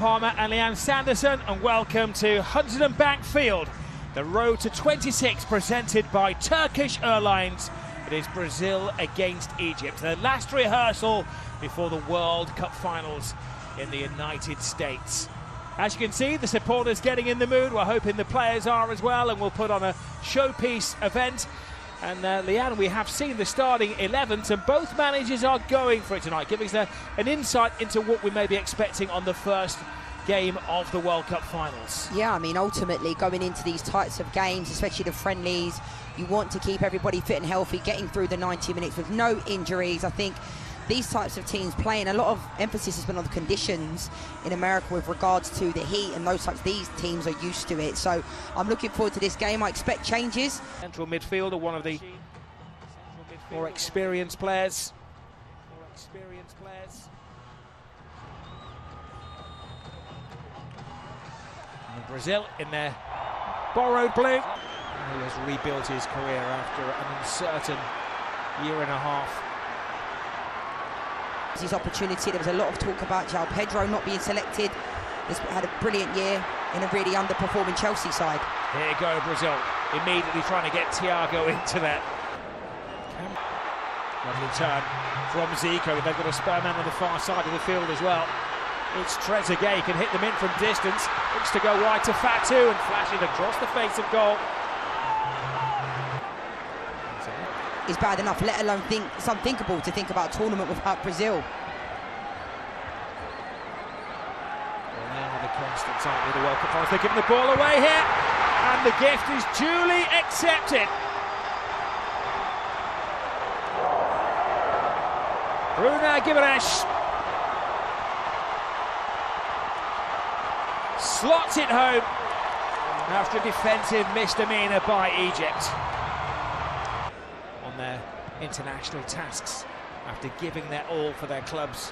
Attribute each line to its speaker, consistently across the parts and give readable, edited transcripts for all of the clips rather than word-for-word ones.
Speaker 1: Palmer and Leanne Sanderson, and welcome to Hunterdon Bank Field. The road to 26 presented by Turkish Airlines. It is Brazil against Egypt. The last rehearsal before the World Cup finals in the United States. As you can see, the supporters getting in the mood. We're hoping the players are as well, and we'll put on a showpiece event. And Leanne, we have seen the starting 11s, and both managers are going for it tonight, giving us an insight into what we may be expecting on the first game of the World Cup finals.
Speaker 2: Yeah, I mean, ultimately, going into these types of games, especially the friendlies, you want to keep everybody fit and healthy, getting through the 90 minutes with no injuries. I think these types of teams playing, a lot of emphasis has been on the conditions in America with regards to the heat and those types. These teams are used to it, so I'm looking forward to this game. I expect changes.
Speaker 1: Central midfielder, one of the more experienced players. And Brazil in their borrowed blue. He has rebuilt his career after an uncertain year and a half.
Speaker 2: His opportunity. There was a lot of talk about João Pedro not being selected. He's had a brilliant year in a really underperforming Chelsea side.
Speaker 1: Here you go, Brazil, immediately trying to get Thiago into that. Lovely turn from Zico. They've got a spare man on the far side of the field as well. It's Trezeguet, can hit them in from distance. Looks to go wide to Fatu and flashing across the face of goal.
Speaker 2: Is bad enough, let alone it's unthinkable to think about a tournament without Brazil.
Speaker 1: Well, now the Constance aren't with the World Cup finals. They're giving the ball away here, and the gift is duly accepted. Guimarães slots it home after a defensive misdemeanor by Egypt. On their international tasks after giving their all for their clubs.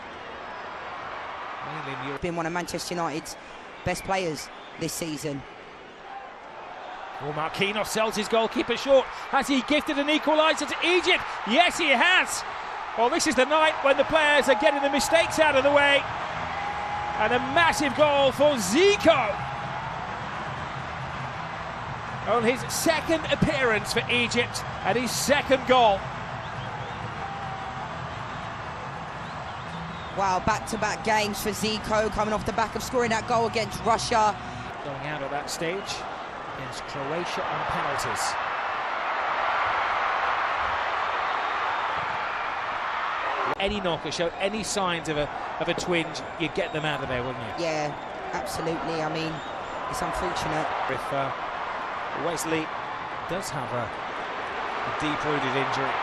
Speaker 2: Been one of Manchester United's best players this season.
Speaker 1: Well, Marquinhos sells his goalkeeper short. Has he gifted an equaliser to Egypt? Yes, he has. Well, this is the night when the players are getting the mistakes out of the way. And a massive goal for Zico. On his second appearance for Egypt and his second goal.
Speaker 2: Wow, back-to-back games for Zico, coming off the back of scoring that goal against Russia.
Speaker 1: Going out at that stage against Croatia on penalties. Any knocker, show any signs of a twinge, you'd get them out of there, wouldn't you?
Speaker 2: Yeah, absolutely. I mean, it's unfortunate.
Speaker 1: If Wesley does have a deep-rooted injury.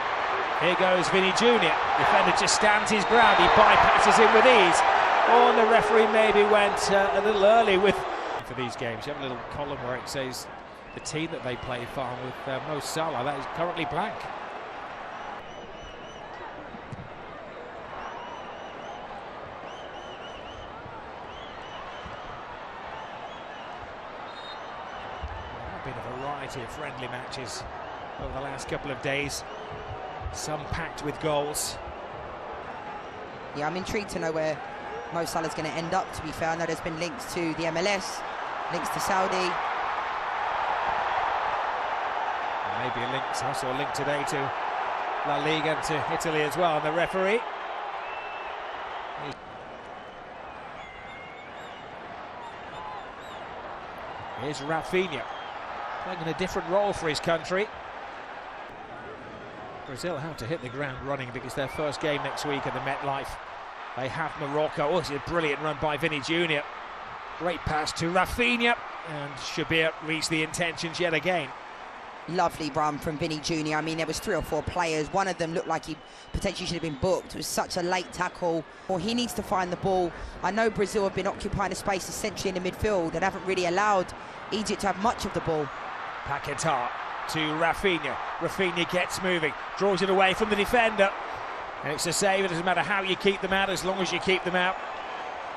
Speaker 1: Here goes Vinny Jr. Defender just stands his ground. He bypasses him with ease. Oh, and the referee maybe went a little early with for these games. You have a little column where it says the team that they play for with Mo Salah. That is currently blank. Been a variety of friendly matches over the last couple of days, some packed with goals.
Speaker 2: Yeah, I'm intrigued to know where Mo Salah's going to end up, to be fair. I know there's been links to the MLS, links to Saudi.
Speaker 1: Maybe a link, I saw a link today to La Liga and to Italy as well, and the referee. Here's Rafinha. Playing in a different role for his country. Brazil have to hit the ground running because their first game next week at the MetLife. They have Morocco. Oh, it's a brilliant run by Vinny Jr. Great pass to Rafinha, and Shabir reached the intentions yet again.
Speaker 2: Lovely run from Vinny Jr. I mean, there was 3 or 4 players. One of them looked like he potentially should have been booked. It was such a late tackle. Well, he needs to find the ball. I know Brazil have been occupying a space essentially in the midfield and haven't really allowed Egypt to have much of the ball.
Speaker 1: Paquetá to Rafinha. Rafinha gets moving, draws it away from the defender. And it's a save. It doesn't matter how you keep them out, as long as you keep them out.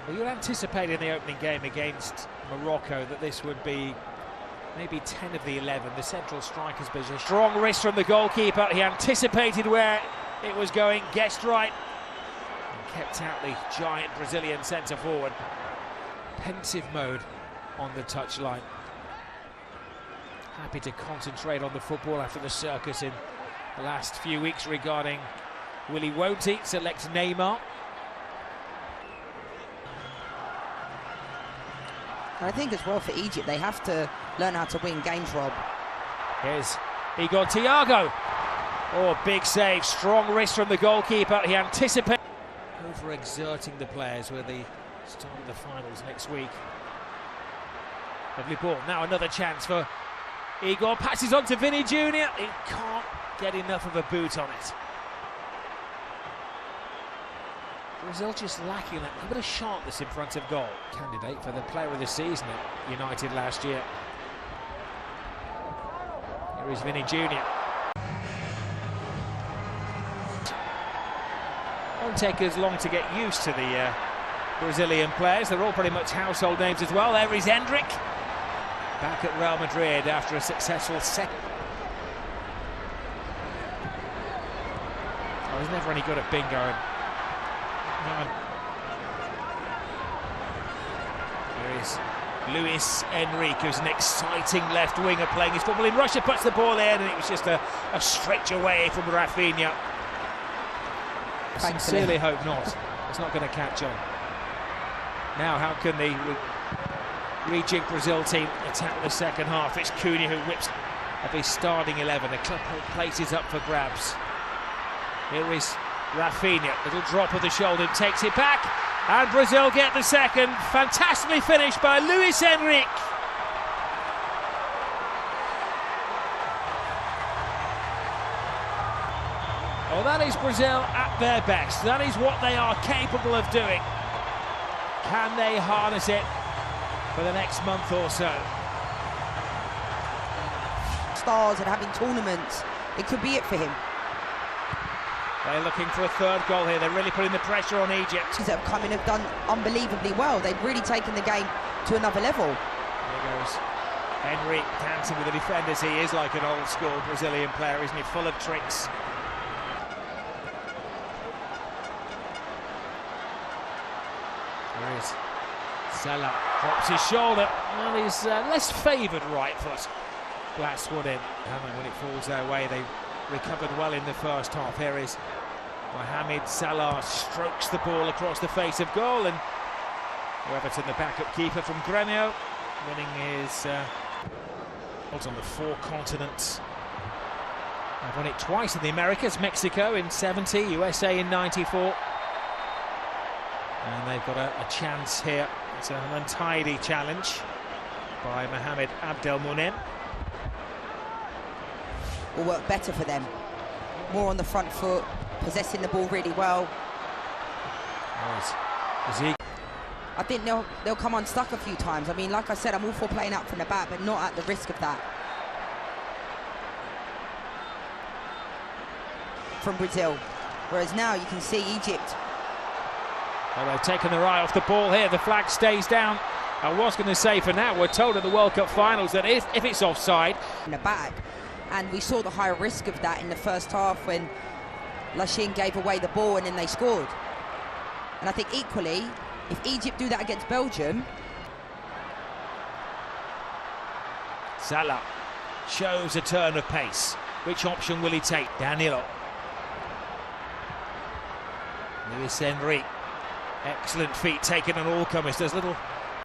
Speaker 1: Well, you'd anticipate in the opening game against Morocco that this would be maybe 10 of the 11, the central striker's position. Strong wrist from the goalkeeper. He anticipated where it was going, guessed right, and kept out the giant Brazilian centre forward. pensive mode on the touchline. Happy to concentrate on the football after the circus in the last few weeks regarding will he, won't he, selects Neymar.
Speaker 2: And I think as well for Egypt, they have to learn how to win games, Rob.
Speaker 1: Here's Igor Thiago. Oh, big save, strong wrist from the goalkeeper. He anticipates overexerting the players with the start of the finals next week. Lovely ball. Now another chance for Igor. Passes on to Vinny Jr. He can't get enough of a boot on it. Brazil just lacking that little bit of sharpness in front of goal. Candidate for the player of the season at United last year. Here is Vinny Jr. Won't take as long to get used to the Brazilian players. They're all pretty much household names as well. There is Endrick, back at Real Madrid after a successful second. I was never any good at bingo. Here is Luis Enrique, who's an exciting left winger playing his football in Russia, puts the ball in, and it was just a stretch away from Rafinha. Sincerely hope not. It's not going to catch on. Now, how can the rejig Brazil team attack the second half? It's Cunha who whips of his starting 11. The couple places up for grabs. Here is Rafinha, little drop of the shoulder, takes it back, and Brazil get the second. Fantastically finished by Luis Enrique. Well, that is Brazil at their best. That is what they are capable of doing. Can they harness it for the next month or so?
Speaker 2: Stars and having tournaments, it could be it for him.
Speaker 1: They're looking for a third goal here. They're really putting the pressure on Egypt.
Speaker 2: That have come in have done unbelievably well. They've really taken the game to another level.
Speaker 1: There goes Henry dancing with the defenders. He is like an old school Brazilian player, isn't he? Full of tricks. There is Salah, drops his shoulder, and he's less favoured right foot. Blasts one in, and when it falls their way, they recovered well in the first half. Here is Mohamed Salah, strokes the ball across the face of goal, and Everton, the backup keeper from Grêmio, winning his on the 4 continents. They've won it twice in the Americas, Mexico in 70, USA in 94. And they've got a chance here. It's an untidy challenge by Mohamed Abdelmonem.
Speaker 2: Will work better for them. More on the front foot, possessing the ball really well.
Speaker 1: Zico.
Speaker 2: I think they'll come unstuck a few times. I mean, like I said, I'm all for playing out from the back, but not at the risk of that. From Brazil. Whereas now you can see Egypt.
Speaker 1: Well, they've taken their eye off the ball here. The flag stays down. I was going to say, for now, we're told at the World Cup finals that if it's offside.
Speaker 2: In the back. And we saw the higher risk of that in the first half when Lashin gave away the ball and then they scored. And I think equally, if Egypt do that against Belgium...
Speaker 1: Salah shows a turn of pace. Which option will he take? Danilo. Luis Enrique. Excellent feet taken on all comers. There's little